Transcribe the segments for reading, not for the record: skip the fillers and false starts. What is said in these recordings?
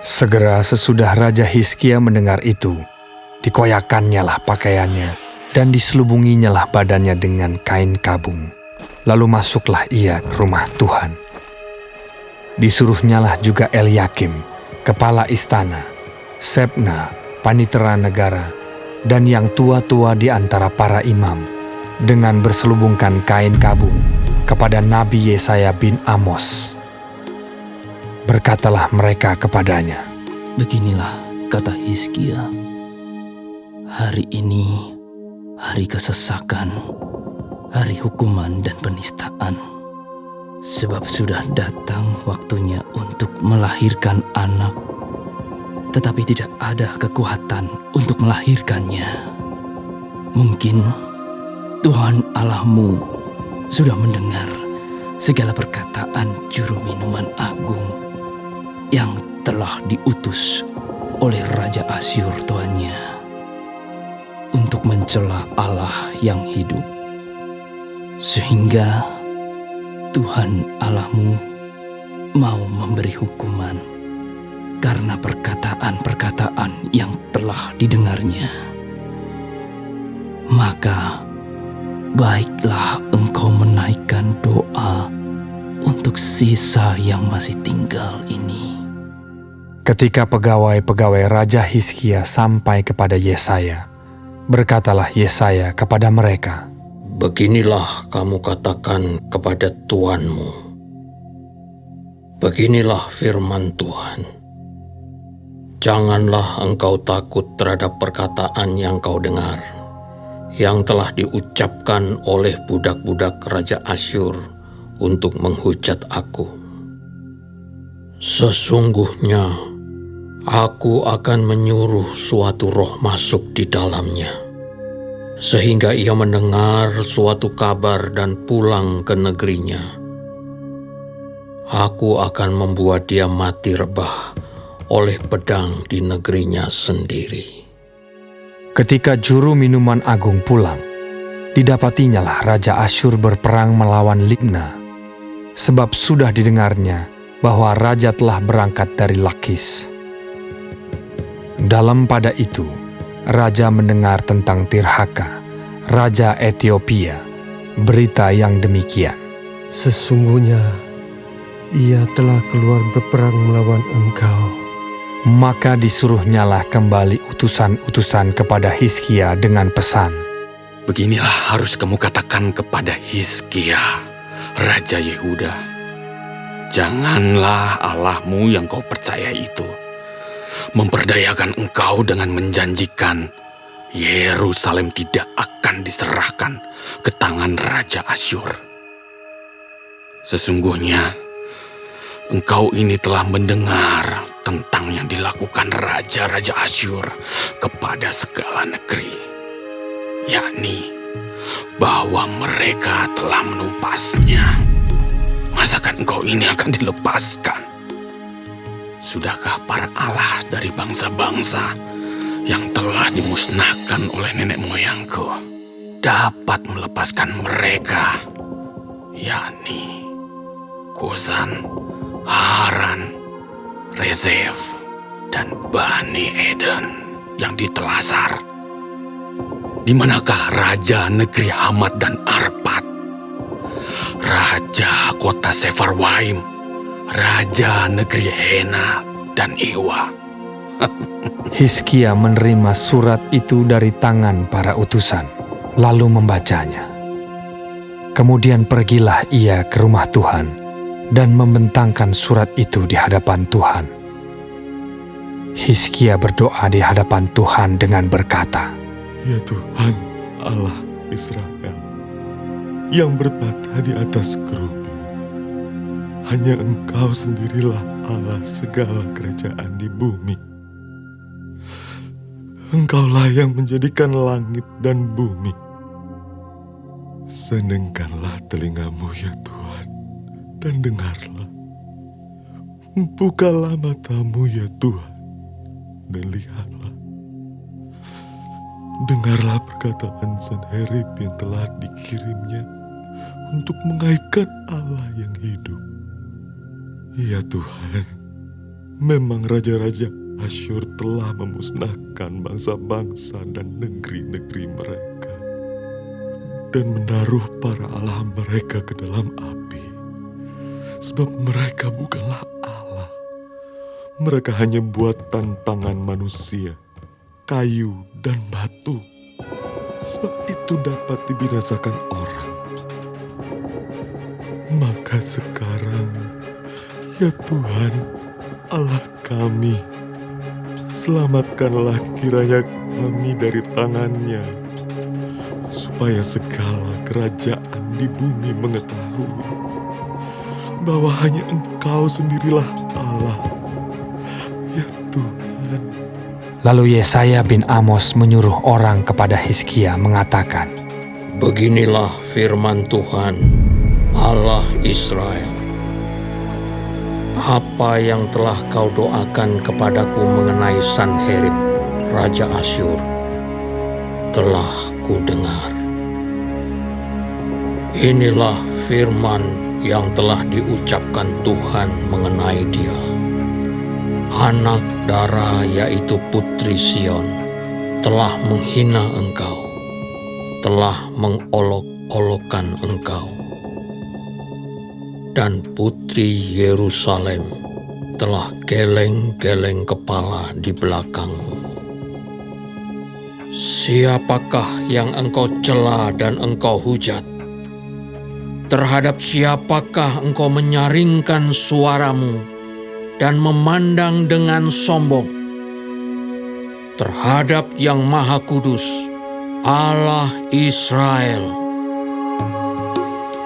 Segera sesudah Raja Hizkia mendengar itu, dikoyakannya lah pakaiannya dan diselubunginya lah badannya dengan kain kabung. Lalu masuklah ia ke rumah Tuhan. Disuruhnyalah juga Eliakim, kepala istana, Sebna, panitera negara, dan yang tua-tua di antara para imam, dengan berselubungkan kain kabung kepada Nabi Yesaya bin Amos. Berkatalah mereka kepadanya, "Beginilah kata Hizkia, hari ini hari kesesakan, hari hukuman dan penistaan. Sebab sudah datang waktunya untuk melahirkan anak, tetapi tidak ada kekuatan untuk melahirkannya. Mungkin Tuhan Allahmu sudah mendengar segala perkataan juru minuman agung yang telah diutus oleh Raja Asyur tuannya untuk mencela Allah yang hidup, sehingga Tuhan Allahmu mau memberi hukuman karena perkataan-perkataan yang telah didengarnya. Maka baiklah engkau menaikkan doa untuk sisa yang masih tinggal ini." ketika pegawai-pegawai Raja Hizkia sampai kepada Yesaya, berkatalah Yesaya kepada mereka, "Beginilah kamu katakan kepada tuanmu. Beginilah firman Tuhan. Janganlah engkau takut terhadap perkataan yang kau dengar, yang telah diucapkan oleh budak-budak Raja Asyur untuk menghujat aku. Sesungguhnya aku akan menyuruh suatu roh masuk di dalamnya, sehingga ia mendengar suatu kabar dan pulang ke negerinya. Aku akan membuat dia mati rebah oleh pedang di negerinya sendiri." Ketika juru minuman agung pulang, didapatinyalah Raja Asyur berperang melawan Libna, sebab sudah didengarnya bahwa raja telah berangkat dari Lakis. Dalam pada itu, raja mendengar tentang Tirhaka, raja Etiopia, berita yang demikian, "Sesungguhnya ia telah keluar berperang melawan engkau." Maka disuruhnyalah kembali utusan-utusan kepada Hizkia dengan pesan, "Beginilah harus kamu katakan kepada Hizkia, Raja Yehuda. Janganlah Allahmu yang kau percaya itu memperdayakan engkau dengan menjanjikan Yerusalem tidak akan diserahkan ke tangan Raja Asyur. Sesungguhnya engkau ini telah mendengar tentang yang dilakukan Raja-Raja Asyur kepada segala negeri, yakni bahwa mereka telah menumpasnya. Masakan engkau ini akan dilepaskan? Sudahkah para Allah dari bangsa-bangsa yang telah dimusnahkan oleh nenek moyangku dapat melepaskan mereka, yakni Kusan, Haran, Rezef, dan Bani Eden yang ditelasar? Di manakah raja negeri Hamat dan Arpad, raja kota Sefarwaim, raja negeri Hena dan Iwa?" Hizkia menerima surat itu dari tangan para utusan, lalu membacanya. Kemudian pergilah ia ke rumah Tuhan dan membentangkan surat itu di hadapan Tuhan. Hizkia berdoa di hadapan Tuhan dengan berkata, "Ya Tuhan Allah Israel, yang bertata di atas kerubi, hanya Engkau sendirilah Allah segala kerajaan di bumi. Engkaulah yang menjadikan langit dan bumi. Senengkanlah telingamu ya Tuhan, dan dengarlah. Bukalah matamu ya Tuhan, dan lihatlah. Dengarlah perkataan Sanherib yang telah dikirimnya untuk mengaibkan Allah yang hidup. Ya Tuhan, Memang raja-raja Asyur telah memusnahkan bangsa-bangsa dan negeri-negeri mereka, dan menaruh para allah mereka ke dalam api. Sebab mereka bukanlah Allah. Mereka hanya buatan tangan manusia, kayu dan batu. Sebab itu dapat dibinasakan orang. Maka sekarang, ya Tuhan, Allah kami, selamatkanlah kiranya kami dari tangannya, supaya segala kerajaan di bumi mengetahui bahwa hanya Engkau sendirilah Allah, ya Tuhan. Lalu Yesaya bin Amos menyuruh orang kepada Hizkia mengatakan, Beginilah firman Tuhan, Allah Israel. Apa yang telah kau doakan kepadaku mengenai Sanherib, Raja Asyur, telah kudengar. Inilah firman yang telah diucapkan Tuhan mengenai dia. Anak Dara, yaitu Putri Sion, telah menghina engkau, telah mengolok-olokkan engkau. Dan Putri Yerusalem telah geleng-geleng kepala di belakangmu. Siapakah yang engkau cela dan engkau hujat? Terhadap siapakah engkau menyaringkan suaramu dan memandang dengan sombong? Terhadap Yang Maha Kudus, Allah Israel.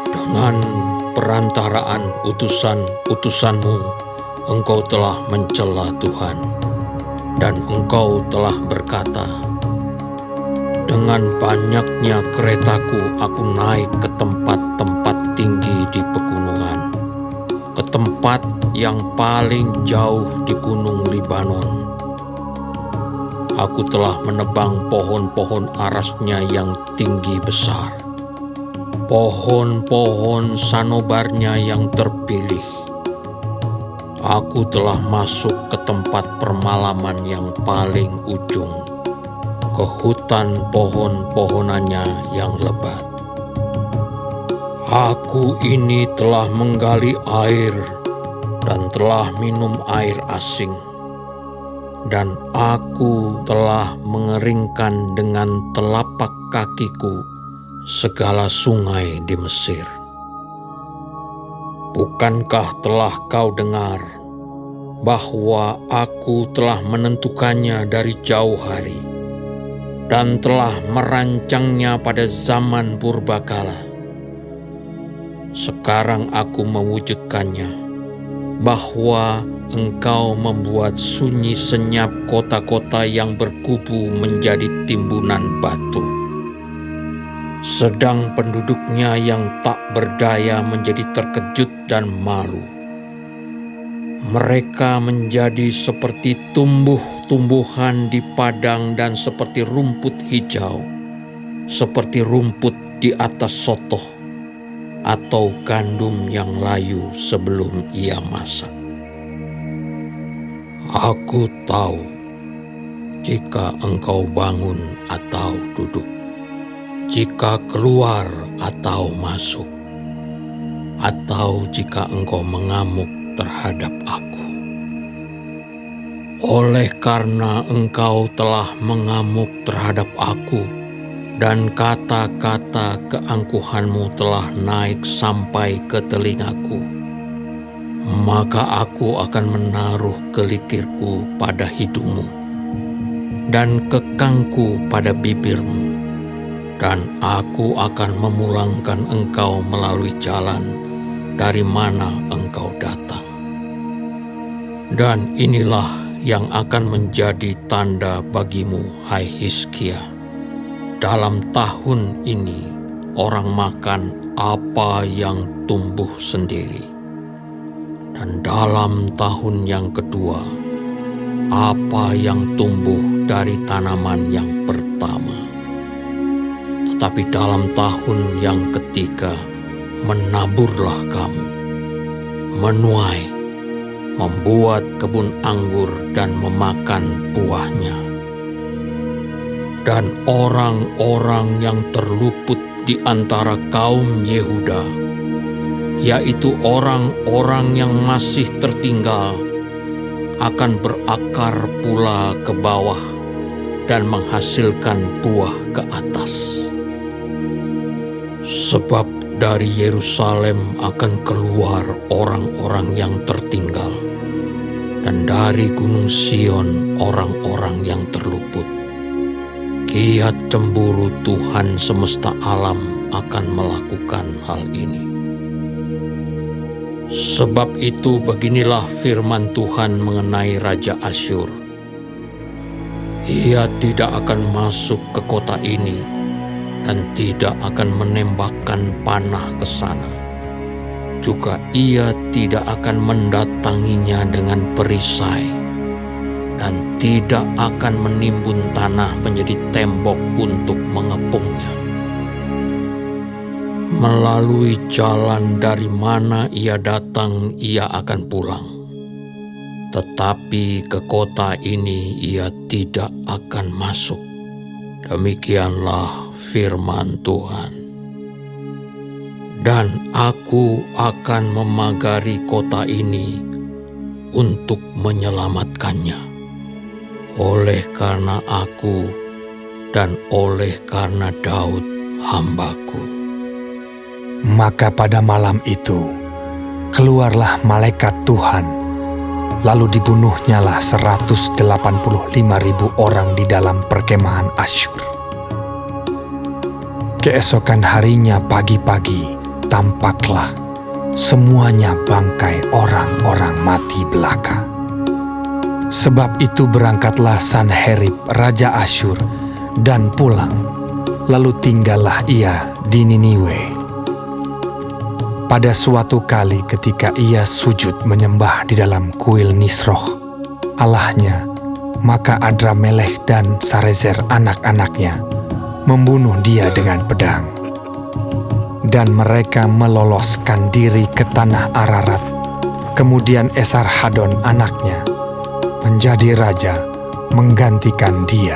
Dengan perantaraan utusan-utusanmu, engkau telah mencela Tuhan, dan engkau telah berkata, dengan banyaknya keretaku aku naik ke tempat-tempat tinggi di pegunungan, ke tempat yang paling jauh di gunung Libanon. Aku telah menebang pohon-pohon arasnya yang tinggi besar, pohon-pohon sanobarnya yang terpilih. Aku telah masuk ke tempat permalaman yang paling ujung, ke hutan pohon-pohonannya yang lebat. Aku ini telah menggali air dan telah minum air asing, dan aku telah mengeringkan dengan telapak kakiku segala sungai di Mesir. Bukankah telah kau dengar bahwa aku telah menentukannya dari jauh hari dan telah merancangnya pada zaman purbakala? Sekarang aku mewujudkannya, bahwa engkau membuat sunyi senyap kota-kota yang berkubu menjadi timbunan batu, sedang penduduknya yang tak berdaya menjadi terkejut dan malu. Mereka menjadi seperti tumbuh-tumbuhan di padang dan seperti rumput hijau, seperti rumput di atas sotoh atau gandum yang layu sebelum ia masak. Aku tahu jika engkau bangun atau duduk, jika keluar atau masuk, atau jika engkau mengamuk terhadap aku. Oleh karena engkau telah mengamuk terhadap aku, dan kata-kata keangkuhanmu telah naik sampai ke telingaku, maka aku akan menaruh kelikirku pada hidungmu, dan kekangku pada bibirmu, dan aku akan memulangkan engkau melalui jalan dari mana engkau datang. Dan inilah yang akan menjadi tanda bagimu, hai Hizkia. Dalam tahun ini orang makan apa yang tumbuh sendiri, dan dalam tahun yang kedua apa yang tumbuh dari tanaman yang pertama. Tetapi dalam tahun yang ketiga menaburlah kamu, menuai, membuat kebun anggur dan memakan buahnya. Dan orang-orang yang terluput di antara kaum Yehuda, yaitu orang-orang yang masih tertinggal, akan berakar pula ke bawah dan menghasilkan buah ke atas. Sebab dari Yerusalem akan keluar orang-orang yang tertinggal, dan dari Gunung Sion orang-orang yang terluput. Kiat cemburu Tuhan semesta alam akan melakukan hal ini. Sebab itu beginilah firman Tuhan mengenai Raja Asyur. Ia tidak akan masuk ke kota ini dan tidak akan menembakkan panah ke sana. Juga ia tidak akan mendatanginya dengan perisai dan tidak akan menimbun tanah menjadi tembok untuk mengepungnya. Melalui jalan dari mana ia datang, ia akan pulang. Tetapi ke kota ini ia tidak akan masuk. Demikianlah firman Tuhan. Dan aku akan memagari kota ini untuk menyelamatkannya. Oleh karena aku dan oleh karena Daud hambaku. Maka pada malam itu, keluarlah malaikat Tuhan, lalu dibunuhnyalah 185.000 orang di dalam perkemahan Asyur. Keesokan harinya pagi-pagi, tampaklah semuanya bangkai orang-orang mati belaka. Sebab itu berangkatlah Sanherib Raja Asyur dan pulang, lalu tinggallah ia di Niniwe. Pada suatu kali ketika ia sujud menyembah di dalam kuil Nisroch, allahnya, maka Adramelech dan Sarezer anak-anaknya membunuh dia dengan pedang. Dan mereka meloloskan diri ke tanah Ararat. Kemudian Esarhadon anaknya menjadi raja menggantikan dia.